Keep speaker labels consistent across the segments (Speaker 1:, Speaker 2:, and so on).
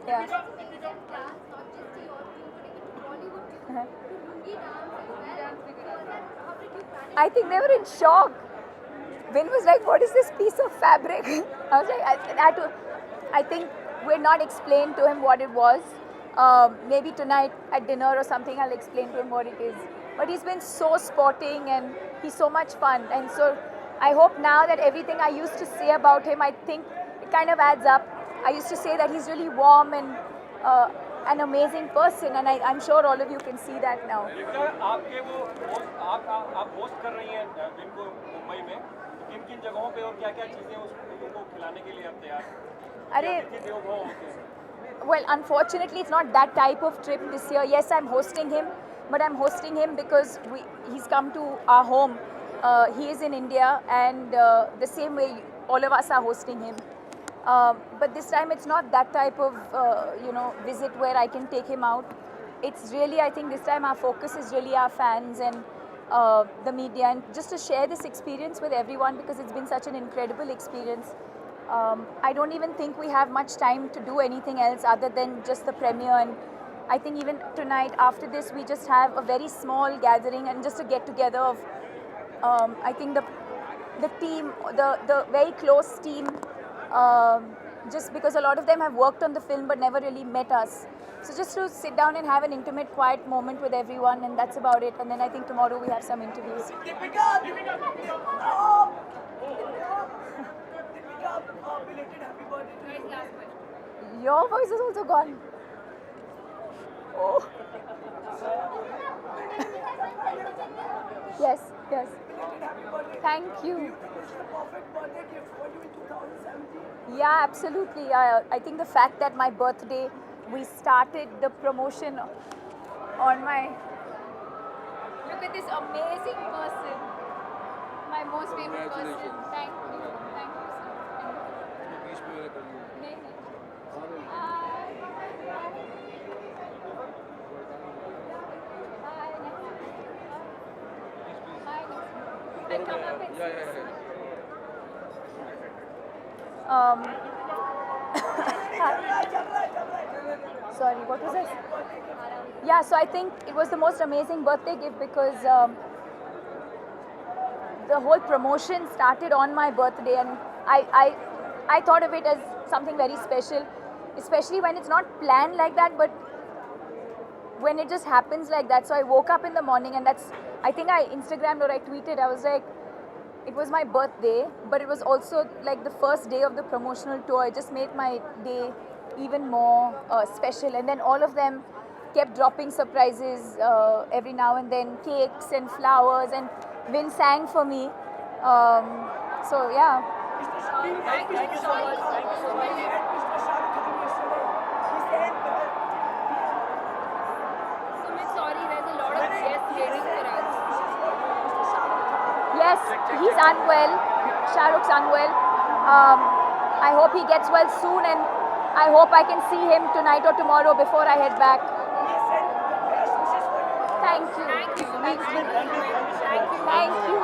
Speaker 1: Yeah. I think they were in shock. Vin was like, "What is this piece of fabric?" I was like, I think we're not explained to him what it was. Maybe tonight at dinner or something, I'll explain to him what it is. But he's been so sporting and he's so much fun. And so I hope now that everything I used to say about him, I think it kind of adds up. I used to say that he's really warm and an amazing person, and I'm sure all of you can see that now.
Speaker 2: आपके वो आप host कर रही हैं दिन को मुंबई में, किन किन जगहों पे और क्या क्या चीजें उनको खिलाने के लिए आप तैयार हैं?
Speaker 1: अरे, well, unfortunately, it's not that type of trip this year. Yes, I'm hosting him, but I'm hosting him because he's come to our home. He is in India, and the same way all of us are hosting him. But this time it's not that type of visit where I can take him out. It's really, I think this time our focus is really our fans and the media, and just to share this experience with everyone because it's been such an incredible experience. I don't even think we have much time to do anything else other than just the premiere, and I think even tonight after this we just have a very small gathering and just a get together of I think the team, the very close team, just because a lot of them have worked on the film but never really met us. So just to sit down and have an intimate, quiet moment with everyone, and that's about it. And then I think tomorrow we have some interviews.
Speaker 3: Deepika, belated happy birthday to you.
Speaker 1: Your voice is also gone. Oh. Yes, yes. Thank you. Yeah, absolutely. I think the fact that my birthday, we started the promotion on my... Look at this amazing person. My most favorite person. Thank you. Thank you, sir. Thank you. Hi. Hi. Come up and sorry, what was this? Yeah, so I think it was the most amazing birthday gift because the whole promotion started on my birthday, and I thought of it as something very special, especially when it's not planned like that, but when it just happens like that. So I woke up in the morning, and I think I Instagrammed or I tweeted, I was like, it was my birthday, but it was also like the first day of the promotional tour. It just made my day even more special. And then all of them kept dropping surprises every now and then, cakes and flowers, and Vin sang for me. So yeah.
Speaker 3: Thank you so much. Thank you so much.
Speaker 4: Sumit, sorry, there's a lot of guests waiting for us.
Speaker 1: Yes, he's unwell. Shah Rukh's unwell. I hope he gets well soon, and I hope I can see him tonight or tomorrow before I head back. Thank you. Thank you.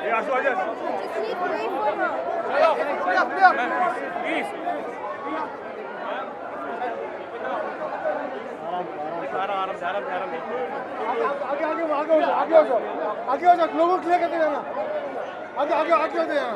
Speaker 2: Yeah, so just
Speaker 4: Just wait for her.
Speaker 2: please.
Speaker 5: आगे हो जाओ लोगों को clear करते जाना आगे होते जाना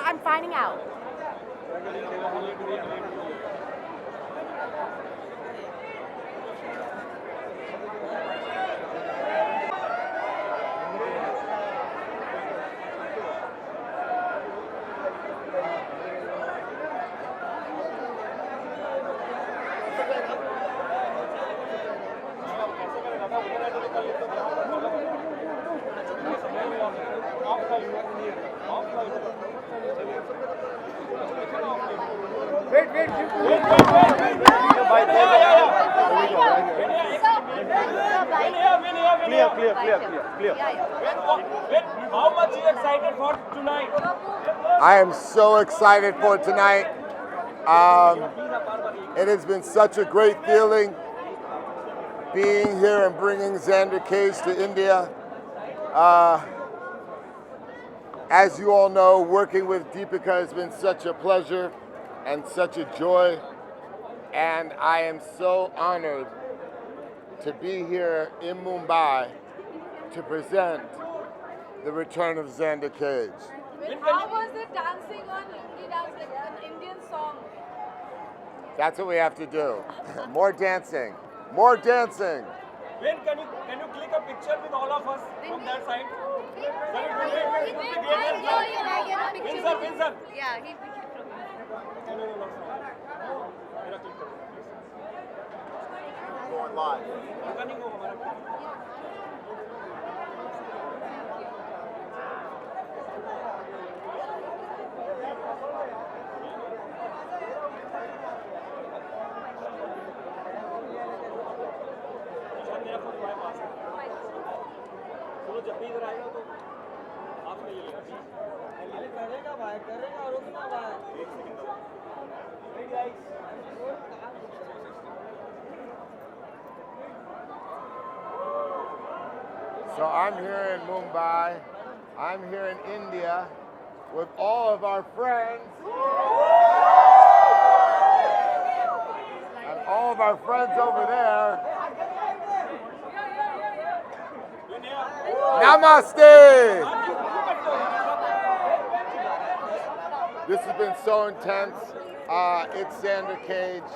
Speaker 1: I'm finding out.
Speaker 2: How much you excited for tonight?
Speaker 6: I am so excited for tonight. It has been such a great feeling being here and bringing Xander Cage to India. As you all know, working with Deepika has been such a pleasure and such a joy. And I am so honored to be here in Mumbai to present the return of Xander Cage.
Speaker 4: How was it dancing on Hindi dance, like an Indian song?
Speaker 6: That's what we have to do. More dancing. More dancing.
Speaker 2: Vin, can you click a picture with all of us from that side? Sir, it would be great. Vin, sir.
Speaker 4: Yeah, he from
Speaker 2: No. मेरा click करो, please.
Speaker 6: Going live.
Speaker 2: उनका नहीं होगा हमारा. चलो जब भी इधर आएगा तो आपने ले लेना.
Speaker 3: करेगा भाई, करेगा, रुकना भाई.
Speaker 2: एक second.
Speaker 6: So I'm here in Mumbai. I'm here in India with all of our friends. And all of our friends over there. Namaste! This has been so intense. It's Xander Cage.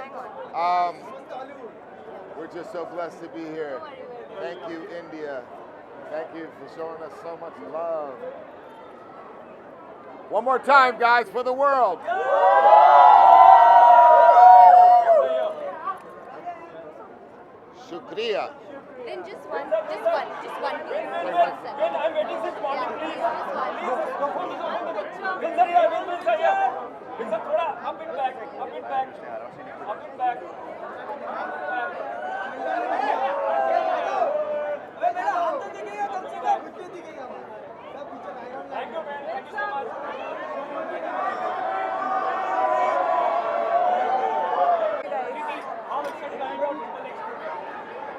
Speaker 6: We're just so blessed to be here. Thank you, India. Thank you for showing us so much love. One more time, guys, for the world. Shukriya.
Speaker 4: Then just one please.
Speaker 2: I'm waiting since morning, please. Vin sir, थोड़ा up and back. Thank you, man. Thank you so much. How excited are you about the next movie?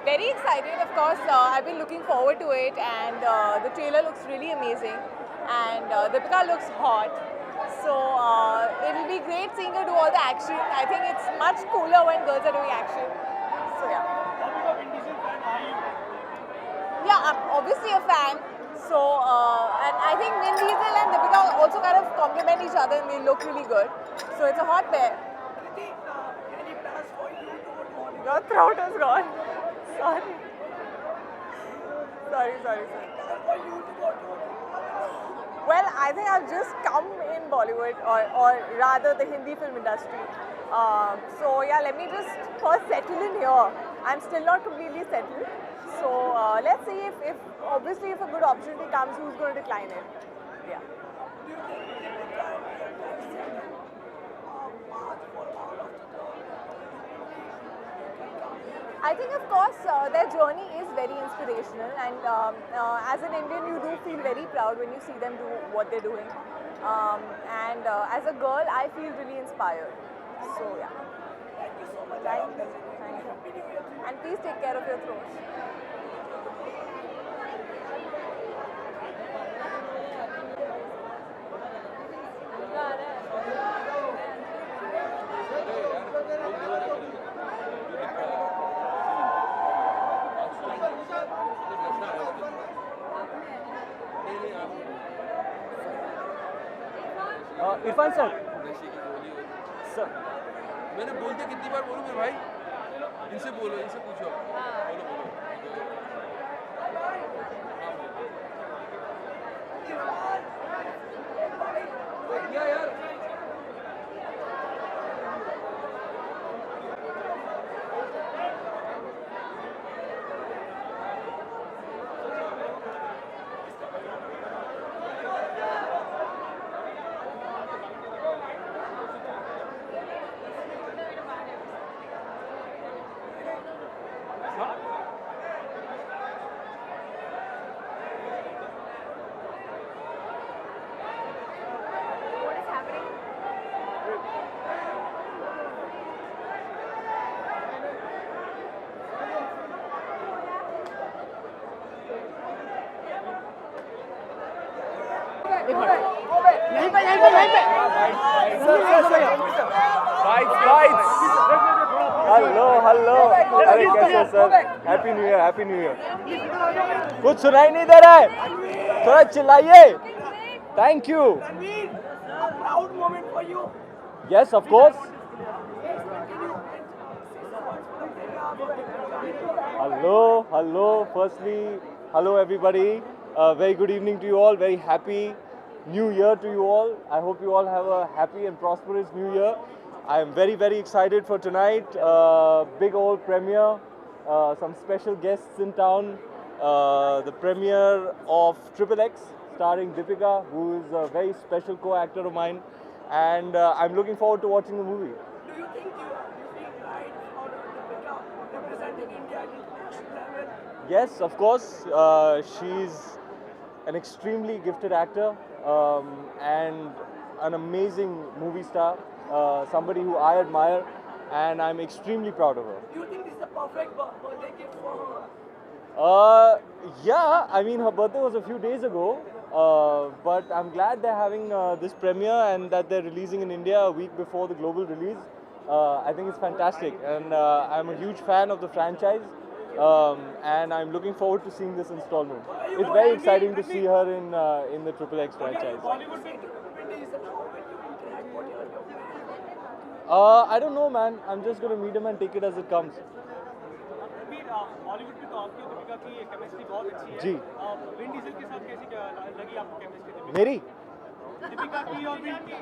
Speaker 7: Very excited, of course. I've been looking forward to it, and the trailer looks really amazing, and Deepika looks hot. So it'll be great seeing her do all the action. I think it's much cooler when girls are doing action. So yeah.
Speaker 2: How big a Vin Diesel fan are you?
Speaker 7: Yeah, I'm obviously a fan. So and I think Vin Diesel and Deepika also kind of complement each other, and they look really good. So it's a hot pair. Your throat is gone. Sorry. Well, I think I've just come in Bollywood, or rather the Hindi film industry. So yeah, let me just first settle in here. I'm still not completely settled. So let's see if obviously if a good opportunity comes, who's going to decline it? Yeah. I think, of course, their journey is very inspirational, and as an Indian, you do feel very proud when you see them do what they're doing. And as a girl, I feel really inspired. So, yeah. Thank you so much. Thank you. And please take care of your throats.
Speaker 8: Irfan sir
Speaker 9: नशे की गोली होती
Speaker 8: sir
Speaker 9: मैंने बोलते कितनी बार बोलूँ मेरे भाई इनसे बोलो इनसे पूछो बोलो बोलो यार
Speaker 4: What is happening?
Speaker 8: Hello hello अरे कैसे सर हैप्पी न्यू ईयर कुछ सुनाई नहीं दे रहा है थोड़ा चिल्लाइए thank you
Speaker 3: Proud moment for you.
Speaker 8: Yes of course hello firstly hello everybody very good evening to you all very happy new year to you all I hope you all have a happy and prosperous new year I am very excited for tonight big old premiere some special guests in town the premiere of Triple X starring Deepika who is a very special co-actor of mine and I'm looking forward to watching the movie
Speaker 3: Do you think you feel right for Deepika representing India at international level?
Speaker 8: Yes, of course. She's an extremely gifted actor and an amazing movie star. Somebody who I admire, and I'm extremely proud of her.
Speaker 3: Do you think this is the perfect birthday gift for her?
Speaker 8: Yeah, I mean her birthday was a few days ago, but I'm glad they're having this premiere and that they're releasing in India a week before the global release. I think it's fantastic, and I'm a huge fan of the franchise. And I'm looking forward to seeing this installment. It's very exciting to see her in the Triple X franchise.
Speaker 3: Bollywood is how will you interact? What you are doing?
Speaker 8: I don't know, man. I'm just gonna meet him and take it as it comes.
Speaker 2: Bollywood में तो आपकी और दीपिका की chemistry बहुत अच्छी है
Speaker 8: जी।
Speaker 2: Vin Diesel के साथ कैसी लगी आपको केमिस्ट्री
Speaker 8: मेरी
Speaker 2: दीपिका की और विन की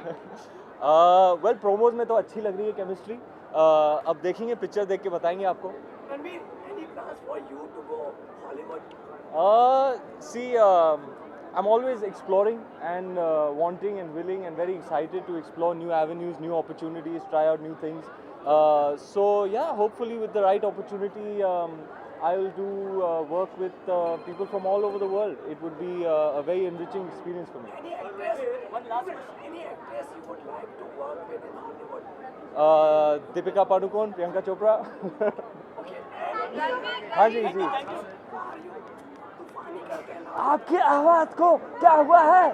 Speaker 8: वेल प्रोमोज में तो अच्छी लग रही है केमिस्ट्री अब देखेंगे पिक्चर देख के बताएंगे आपको
Speaker 3: Ranveer, any plans for you to go Hollywood?
Speaker 8: See, I'm always exploring and wanting and willing and very excited to explore new avenues, new opportunities, try out new things. So yeah, hopefully with the right opportunity, I will do work with people from all over the world. It would be a very enriching experience for me.
Speaker 3: Any actress? One last question. Any actress you would like to work with in Hollywood?
Speaker 8: Deepika Padukone, Priyanka Chopra. हाँ जी जी आपकी आवाज को क्या हुआ है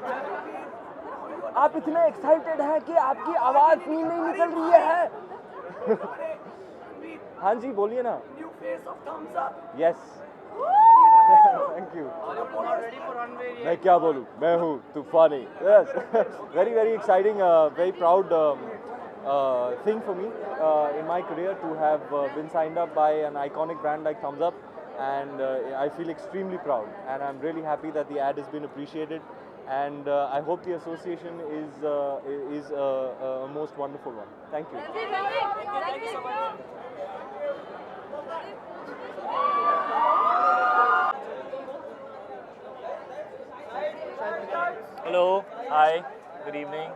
Speaker 8: आप इतने excited हैं कि आपकी आवाज नहीं निकल रही है हाँ जी बोलिए ना
Speaker 3: New face of Thumbs Up.
Speaker 8: Yes thank you मैं क्या बोलूँ मैं हूँ तूफानी yes very exciting very proud thing for me in my career to have been signed up by an iconic brand like Thumbs Up and I feel extremely proud and I'm really happy that the ad has been appreciated and I hope the association is a most wonderful one. Thank you.
Speaker 4: Thank you so much.
Speaker 10: Hello hi good evening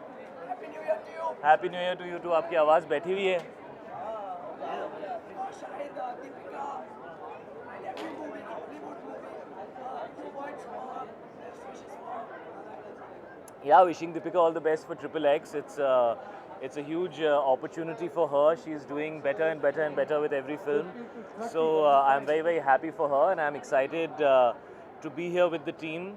Speaker 10: happy new year to you too आपकी आवाज़ बैठी हुई है
Speaker 3: शायद Deepika and every movie, Hollywood movie, 2 words for her, best wishes for her.
Speaker 10: Yeah, wishing Deepika all the best for Triple X. It's a huge opportunity for her. She's doing better and better and better with every film. So I'm very happy for her and I'm excited to be here with the team.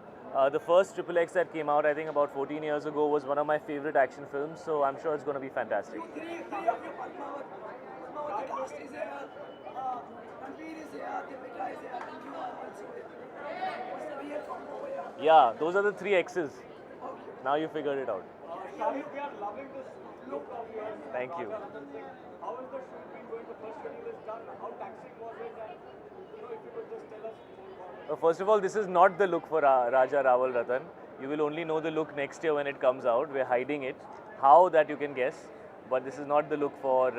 Speaker 10: The first Triple X that came out, I think about 14 years ago, was one of my favorite action films. So I'm sure it's going to be fantastic.
Speaker 3: Three of your Padmavati cast is here. Ranveer is here, Deepika is here, and you are also here. What's the real combo here?
Speaker 10: Yeah, those are the 3 X's. Now you figured it out.
Speaker 2: Shahid, we are loving this look of yours.
Speaker 10: Thank you.
Speaker 2: How is the shoot been going? The first schedule is done. How taxing was it? And if you could just tell us more.
Speaker 10: First of all, this is not the look for Raja Rawal Ratan. You will only know the look next year when it comes out. We're hiding it. How, that you can guess. But this is not the look for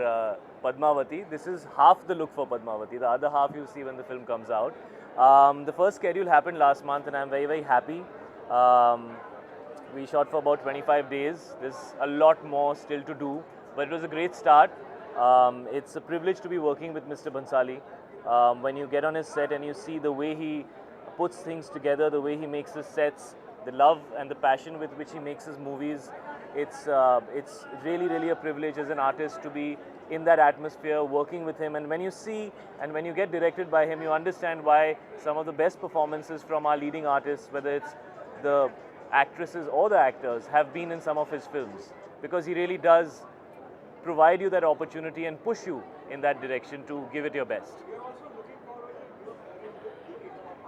Speaker 10: Padmavati. This is half the look for Padmavati. The other half you'll see when the film comes out. The first schedule happened last month and I'm very, very happy. We shot for about 25 days. There's a lot more still to do, but it was a great start. It's a privilege to be working with Mr. Bhansali. When you get on his set and you see the way he puts things together, the way he makes his sets, the love and the passion with which he makes his movies, it's really, really a privilege as an artist to be in that atmosphere, working with him. And when you see and when you get directed by him, you understand why some of the best performances from our leading artists, whether it's the actresses or the actors, have been in some of his films, because he really does provide you that opportunity and push you in that direction to give it your best.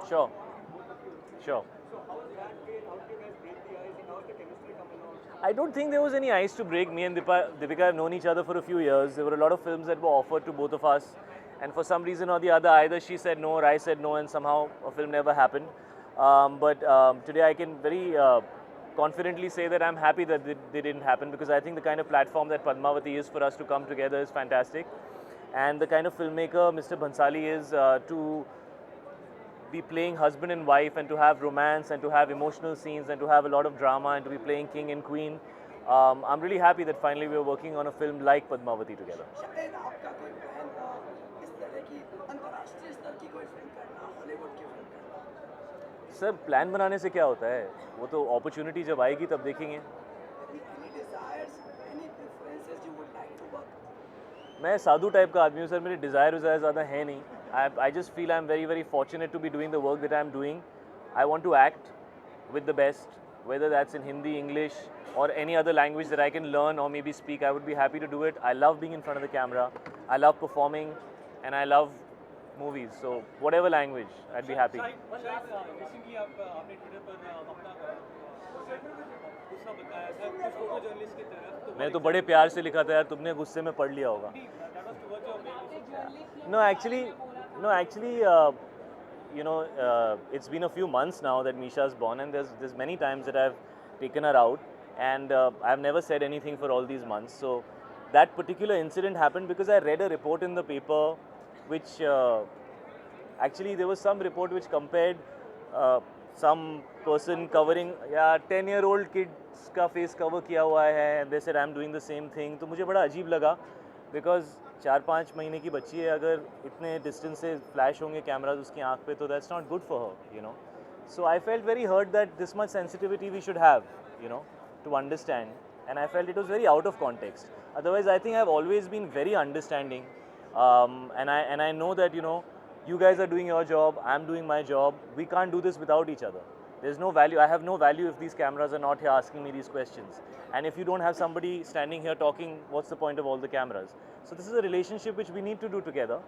Speaker 10: Sure. Sure. I don't think there was any ice to break. Me and Deepika have known each other for a few years. There were a lot of films that were offered to both of us, and for some reason or the other, either she said no or I said no, and somehow a film never happened. But today I can very confidently say that I'm happy that they didn't happen, because I think the kind of platform that Padmavati is for us to come together is fantastic. And the kind of filmmaker Mr. Bhansali is, to be playing husband and wife and to have romance and to have emotional scenes and to have a lot of drama and to be playing king and queen. I'm really happy that finally we're working on a film like Padmavati together.
Speaker 3: शायद आपका कोई plan इस तरह की अंतर्राष्ट्रीय स्तर की कोई फिल्म करना, हॉलीवुड की फिल्म करना?
Speaker 10: सर, प्लान बनाने से क्या होता है? वो तो अपॉर्चुनिटी जब आएगी तब देखेंगे.
Speaker 3: Any desires, any preferences you would like to work?
Speaker 10: मैं साधु टाइप का आदमी हूँ सर. मेरे डिज़ायर ज़्यादा है नहीं. I just feel I'm very, very fortunate to be doing the work that I'm doing. I want to act with the best, whether that's in Hindi, English, or any other language that I can learn or maybe speak. I would be happy to do it. I love being in front of the camera. I love performing, and I love movies. So whatever language, I'd be happy.
Speaker 2: Recently आपने Twitter पर अपना गुस्सा बताया था कुछ photo journalist की तरफ, तो
Speaker 10: मैंने तो बड़े प्यार से लिखा था यार, तुमने गुस्से में पढ़ लिया होगा.
Speaker 2: that was towards your mail.
Speaker 10: No, actually, it's been a few months now that Misha's born, and there's many times that I've taken her out, and I've never said anything for all these months. So that particular incident happened because I read a report in the paper, which actually there was some report which compared some person covering 10-year-old kids का face cover किया हुआ है, and they said I'm doing the same thing. तो मुझे बड़ा अजीब लगा, because 4-5 महीने की बच्ची है, अगर इतने डिस्टेंस से फ्लैश होंगे कैमराज उसकी आंख पे, तो that's not good for her, So I felt very hurt that this much sensitivity we should have, to understand, and I felt it was very out of context. Otherwise, I think I've always been very understanding, and I know that you guys are doing your job, I'm doing my job. We can't do this without each other. There's no value. I have no value if these cameras are not here asking me these questions. And if you don't have somebody standing here talking, what's the point of all the cameras? So this is a relationship which we need to do together.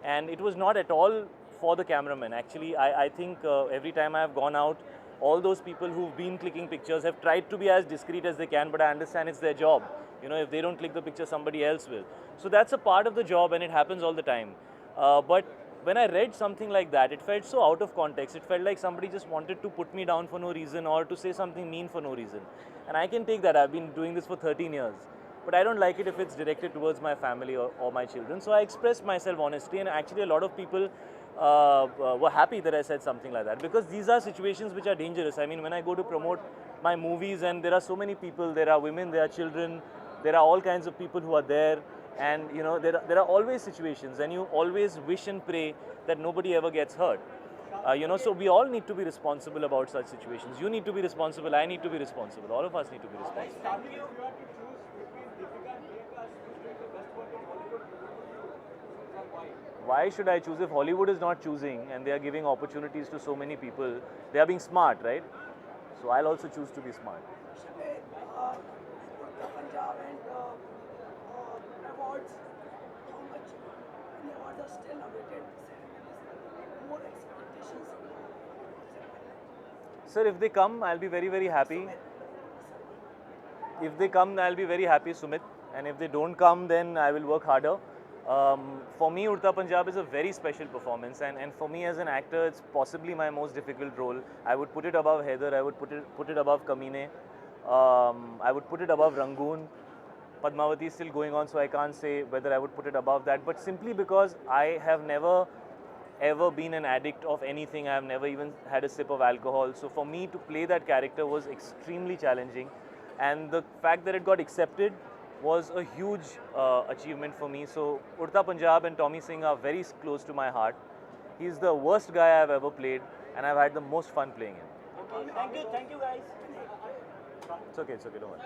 Speaker 10: And it was not at all for the cameraman. Actually, I think every time I have gone out, all those people who've been clicking pictures have tried to be as discreet as they can, but I understand it's their job. If they don't click the picture, somebody else will. So that's a part of the job, and it happens all the time. But when I read something like that, it felt so out of context. It felt like somebody just wanted to put me down for no reason or to say something mean for no reason. And I can take that. I've been doing this for 13 years. But I don't like it if it's directed towards my family or my children. So I expressed myself honestly, and actually a lot of people were happy that I said something like that, because these are situations which are dangerous. I mean, when I go to promote my movies and there are so many people, there are women, there are children, there are all kinds of people who are there. And there are always situations, and you always wish and pray that nobody ever gets hurt. So we all need to be responsible about such situations. You need to be responsible, I need to be responsible, all of us need to be responsible. Why should I choose if Hollywood is not choosing and they are giving opportunities to so many people? They are being smart, right? So I'll also choose to be smart.
Speaker 3: Punjab and awards, how much many awards are still awaited? More expectations?
Speaker 10: Sir, if they come, I'll be very, very happy. if they come, I'll be very happy, Sumit. And if they don't come, then I will work harder. For me, Udta Punjab is a very special performance, and for me as an actor, it's possibly my most difficult role. I would put it above Heather, I would put it above Kamine, I would put it above Rangoon. Padmavati is still going on, so I can't say whether I would put it above that, but simply because I have never ever been an addict of anything. I have never even had a sip of alcohol. So for me to play that character was extremely challenging, and the fact that it got accepted was a huge achievement for me. So Udta Punjab and Tommy Singh are very close to my heart. He's the worst guy I've ever played, and I've had the most fun playing him.
Speaker 2: Thank you guys.
Speaker 10: It's okay, don't worry.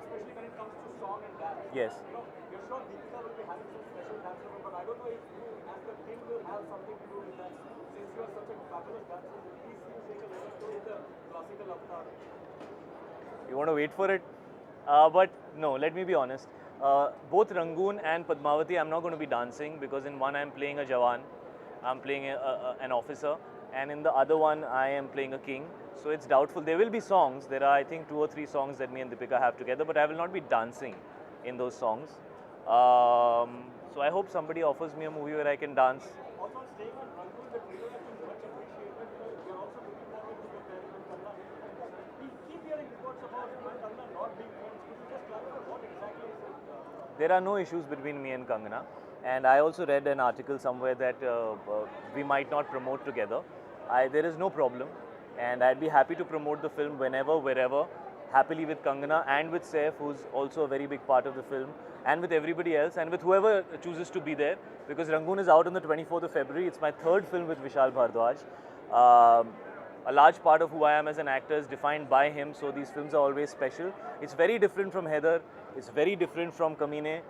Speaker 2: Especially when it comes to song and dance.
Speaker 10: Yes.
Speaker 2: You're sure Deepika will be having some special dance number, but I don't know if you, as the king, will have something to do with that. Since you are such a fabulous dancer, please take a little show the classical avatar.
Speaker 10: You want to wait for it? But no, let me be honest. Both Rangoon and Padmavati, I'm not going to be dancing, because in one I'm playing a Jawan, I'm playing an officer, and in the other one I am playing a king. So it's doubtful. There will be songs. There are, I think, 2 or 3 songs that me and Deepika have together, but I will not be dancing in those songs. So I hope somebody offers me a movie where I can dance.
Speaker 2: Also, staying on Rangoon, the trailer has been much appreciated. We are also looking forward to the pairing with Kanna. We keep hearing reports about you and Kanna not being friends. Could you just clarify what exactly is it?
Speaker 10: There are no issues between me and Kangana, and I also read an article somewhere that we might not promote together. There is no problem, and I'd be happy to promote the film whenever, wherever, happily with Kangana and with Saif, who's also a very big part of the film, and with everybody else, and with whoever chooses to be there, because Rangoon is out on the 24th of February. It's my 3rd film with Vishal Bhardwaj. A large part of who I am as an actor is defined by him, so these films are always special. It's very different from Heather, it's very different from Kamine.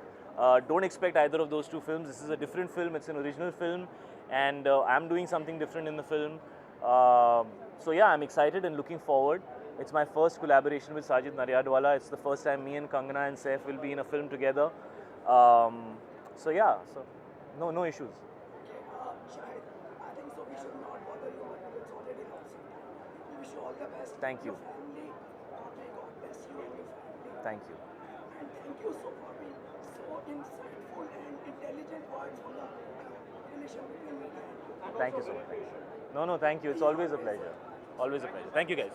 Speaker 10: Don't expect either of those 2 films. This is a different film, it's an original film, and I'm doing something different in the film. So yeah, I'm excited and looking forward. It's my first collaboration with Sajid Naryadwala. It's the first time me and Kangana and Saif will be in a film together. So yeah, so no issues.
Speaker 3: Shahid, I think so we should not bother you because it's already lost. We wish you all the best.
Speaker 10: Thank you.
Speaker 3: Your family, may God bless you and your family.
Speaker 10: Thank you.
Speaker 3: And thank you so for being so insightful and intelligent words for the relation between me and you.
Speaker 10: Thank you so much. No, thank you. It's always a pleasure. Always a pleasure. Thank you, guys.